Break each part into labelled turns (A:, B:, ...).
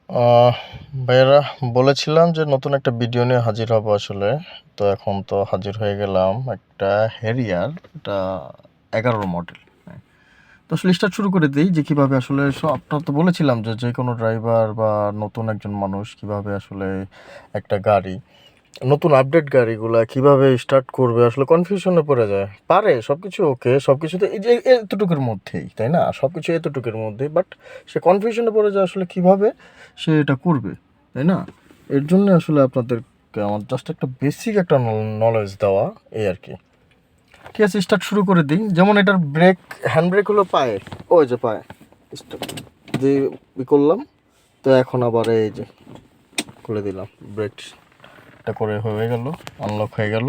A: আহ ভাইয়েরা, বলেছিলাম যে নতুন একটা ভিডিও নিয়ে হাজির হব আসলে। তো এখন তো হাজির হয়ে গেলাম একটা হ্যারিয়ার, এটা 11 মডেল। তো আসলে স্টার্ট শুরু করে দিই যে কীভাবে আসলে আপনার তো বলেছিলাম যে যে কোনো ড্রাইভার বা নতুন একজন মানুষ কিভাবে আসলে একটা গাড়ি, নতুন আপডেট গাড়িগুলা কিভাবে স্টার্ট করবে, আসলে কনফিউশনে পড়ে যায়। পারে সব কিছু, ওকে, সব কিছু তো এই যে এতটুকুর মধ্যেই, তাই না? সব কিছু এতটুকুর মধ্যেই, বাট সে কনফিউশনে পড়ে যায় আসলে কিভাবে সে এটা করবে, তাই না? এর জন্য আসলে আপনাদেরকে আমার জাস্ট একটা বেসিক একটা নলেজ দেওয়া, এই আর কি। ঠিক আছে, স্টার্ট শুরু করে দিই। যেমন এটার ব্রেক, হ্যান্ড ব্রেক হলো পায়ে, ওই যে পায়ে স্টার্ট যে করলাম। তো এখন আবার এই যে খুলে দিলাম, ব্রেক এটা করে হয়ে গেল, আনলক হয়ে গেল।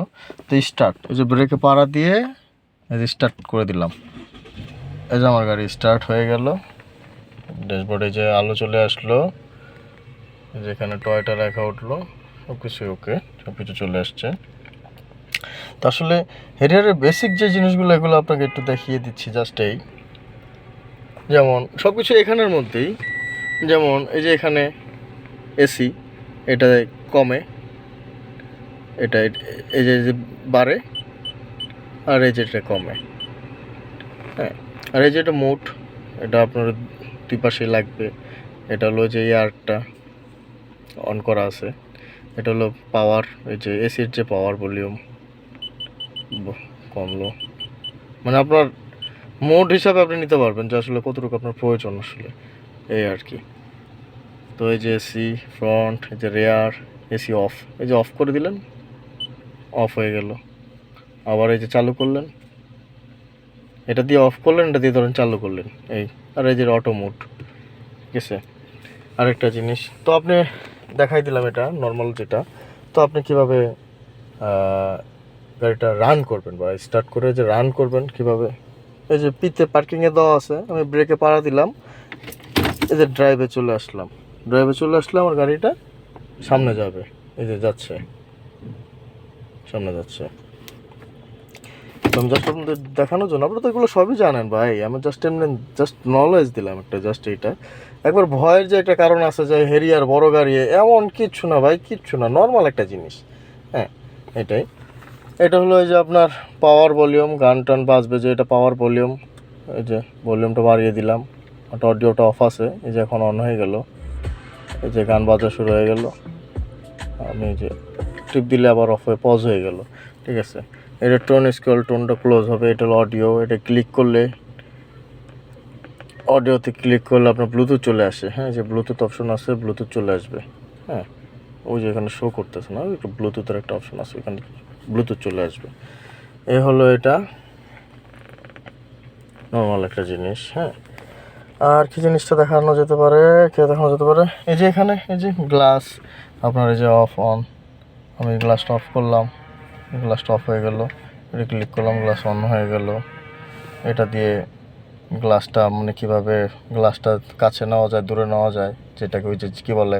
A: তো স্টার্ট, এই যে ব্রেকে পাড়া দিয়ে এই যে স্টার্ট করে দিলাম, এই যে আমার গাড়ি স্টার্ট হয়ে গেল। ড্যাশবোর্ডে যে আলো চলে আসলো, যেখানে টয়টা লেখা উঠলো, সব কিছু ওকে, সব কিছু চলে আসছে। তো আসলে হেরিয়ারের বেসিক যে জিনিসগুলো, এগুলো আপনাকে একটু দেখিয়ে দিচ্ছি জাস্ট এই। যেমন সব কিছু এখানের মধ্যেই, যেমন এই যে এখানে এসি, এটা কমে, এটা এই যে বাড়ে, আর এই যে এটা কমে, হ্যাঁ। আর এই যে এটা মোট, এটা আপনার দুই পাশে লাগবে। এটা হলো যে এয়ারটা অন করা আছে, এটা হলো পাওয়ার, এই যে এসির যে পাওয়ার ভলিউম কমলো, মানে আপনার মোড হিসাবে আপনি নিতে পারবেন যে আসলে কতটুকু আপনার প্রয়োজন আসলে, এই আর কি। তো এই যে এসি ফ্রন্ট, এই যে রেয়ার, এসি অফ, এই যে অফ করে দিলেন, অফ হয়ে গেল। আবার এই যে চালু করলেন, এটা দিয়ে অফ করলেন, এটা দিয়ে ধরেন চালু করলেন, এই। আর এই যে অটো মোড, ঠিক আছে। আরেকটা জিনিস তো আপনি দেখাই দিলাম, এটা নর্মাল যেটা। তো আপনি কিভাবে গাড়িটা রান করবেন বা স্টার্ট করে যে রান করবেন কিভাবে, এই যে পিতে পার্কিংয়ে দেওয়া আছে, আমি ব্রেকে পাড়া দিলাম, এই যে ড্রাইভে চলে আসলাম, আমার গাড়িটা সামনে যাবে, এই যে যাচ্ছে, সামনে যাচ্ছে। তো আমি জাস্ট আপনাদের দেখানোর জন্য, আপনারা তো এগুলো সবই জানেন ভাই, আমি জাস্ট এমনি জাস্ট নলেজ দিলাম একটা, জাস্ট এইটা। একবার ভয়ের যে একটা কারণ আছে যে হেরিয়ার বড় গাড়ি, এমন কিচ্ছু না ভাই, কিচ্ছু না, নর্মাল একটা জিনিস, হ্যাঁ। এটাই, এটা হলো এই যে আপনার পাওয়ার ভলিউম, গান টান বাজবে যে, এটা পাওয়ার ভলিউম, এই যে ভলিউমটা বাড়িয়ে দিলাম। অডিওটা অফ আছে, এই যে এখন অন হয়ে গেল, এই যে গান বাজা শুরু হয়ে গেল। আমি এই যে টিপ দিলে আবার অফ হয়ে পজ হয়ে গেল, ঠিক আছে। এটা টোন স্কেল, টোনটা ক্লোজ হবে। এটা হলো অডিও, এটা ক্লিক করলে, অডিওতে ক্লিক করলে আপনার ব্লুটুথ চলে আসে, হ্যাঁ, যে ব্লুটুথ অপশন আছে, ব্লুটুথ চলে আসবে, হ্যাঁ। ওই যে এখানে শো করতেছে না, একটু ব্লুটুথের একটা অপশন আছে, এখানে ব্লুটুথ চলে আসবে। এ হলো এটা নর্মাল একটা জিনিস, হ্যাঁ। আর কি জিনিসটা দেখানো যেতে পারে, এই যে এখানে এই যে গ্লাস, আপনার এই যে অফ অন, আমি গ্লাসটা অফ করলাম, গ্লাসটা অফ হয়ে গেল, এটা ক্লিক করলাম, গ্লাস অন হয়ে গেল। এটা দিয়ে গ্লাসটা মানে কীভাবে গ্লাসটা কাছে নেওয়া যায়, দূরে নেওয়া যায়, যেটাকে ওই যে কী বলে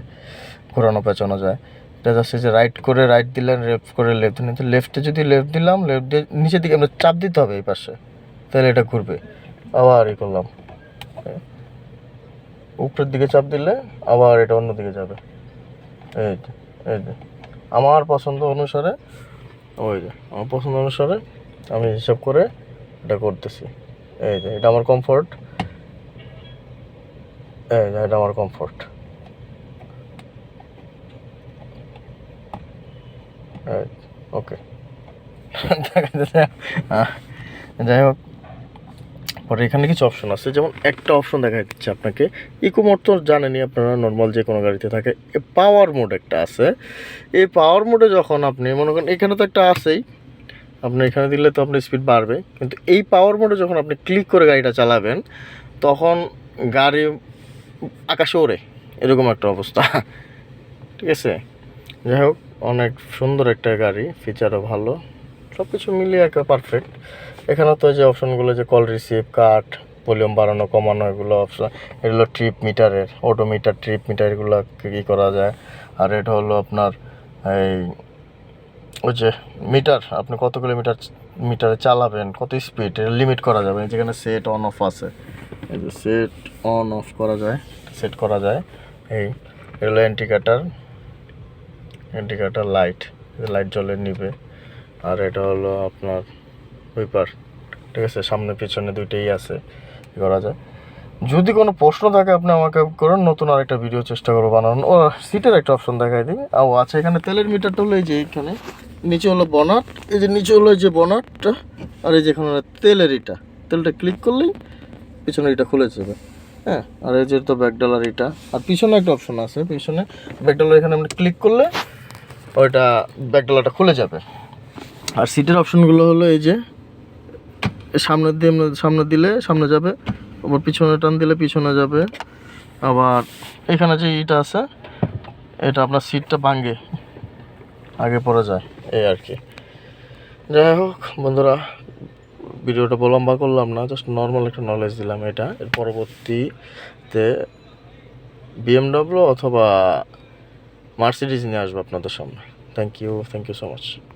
A: ঘোরানো পেঁচানো যায়। এটা জাস্ট যে রাইট করে রাইট দিলেন, লেফট করে লেফট দিলেন, লেফটে যদি লেফট দিলাম, লেফট দিয়ে নিচের দিকে আমরা চাপ দিতে হবে এই পাশে, তাহলে এটা ঘুরবে। আবার ই করলাম, উপরের দিকে চাপ দিলে আবার এটা অন্য দিকে যাবে, এই যে এই যে আমার পছন্দ অনুসারে, ওই যে আমার পছন্দ অনুসারে আমি হিসাব করে এটা করতেছি। এই যে এটা আমার কমফোর্ট, এই যে এটা আমার কমফোর্ট, ওকে। যাই হোক, পরে এখানে কিছু অপশন আছে, যেমন একটা অপশন দেখা দিচ্ছে আপনাকে, ইকো মোড তো জানেনই আপনারা, নর্মাল যে কোনো গাড়িতে থাকে। পাওয়ার মোড একটা আছে, এই পাওয়ার মোডে যখন আপনি মনে করেন, এখানে তো একটা আছেই, আপনি এখানে দিলে তো আপনার স্পিড বাড়বে, কিন্তু এই পাওয়ার মোডে যখন আপনি ক্লিক করে গাড়িটা চালাবেন, তখন গাড়ি আকাশে ওড়ে, এরকম একটা অবস্থা, ঠিক আছে। যাই হোক, অনেক সুন্দর একটা গাড়ি, ফিচারও ভালো, সব কিছু মিলিয়ে একটা পারফেক্ট। এখানে তো যে অপশনগুলো, যে কল রিসিভ, কাট, ভলিউম বাড়ানো কমানো, এগুলো অপশন। এগুলো ট্রিপ মিটারের, অটোমিটার, ট্রিপ মিটার, এগুলো কী করা যায়। আর এটা হলো আপনার এই ওই যে মিটার, আপনি কত কিলোমিটার মিটারে চালাবেন, কত স্পিড, এটা লিমিট করা যাবে। যেখানে সেট অন অফ আছে, এই যে সেট অন অফ করা যায়, সেট করা যায়, এই। এগুলো ইন্ডিকেটার লাইট জ্বলে নিবে। আর এটা হলো আপনার হুইপার, ঠিক আছে, সামনে পিছনে দুইটাই আছে, করা যায়। যদি কোনো প্রশ্ন থাকে আপনি আমাকে করেন, নতুন আরেকটা ভিডিও চেষ্টা করবো বানানো। ও সিটের একটা অপশন দেখাই দিই। ও আচ্ছা, এখানে তেলের মিটারটা হলো এই যে এখানে নিচে হলো বনাট, এই যে নিচে হলো এই যে বনাটটা, আর এই যে এখানে তেলের এটা, তেলটা ক্লিক করলেই পিছনে এটা খুলে যাবে। হ্যাঁ, আর এই যে তো ব্যাকডালার এটা, আর পিছনে একটা অপশন আছে, পিছনে ব্যাকডালার এখানে আপনি ক্লিক করলে ওইটা ব্যাকডালারটা খুলে যাবে। আর সিটের অপশনগুলো হলো এই যে সামনে দিলে সামনে যাবে, আবার পিছনে টান দিলে পিছনে যাবে। আবার এখানে যে ইটা আছে, এটা আপনার সিটটা ভাঙে আগে পড়ে যায়, এই আর কি। যাই হোক বন্ধুরা, ভিডিওটা লম্বা করলাম না, জাস্ট নর্মাল একটা নলেজ দিলাম এটা। এর পরবর্তীতে BMW অথবা মার্সিডিজ নিয়ে আসবো আপনাদের সামনে। Thank you so much.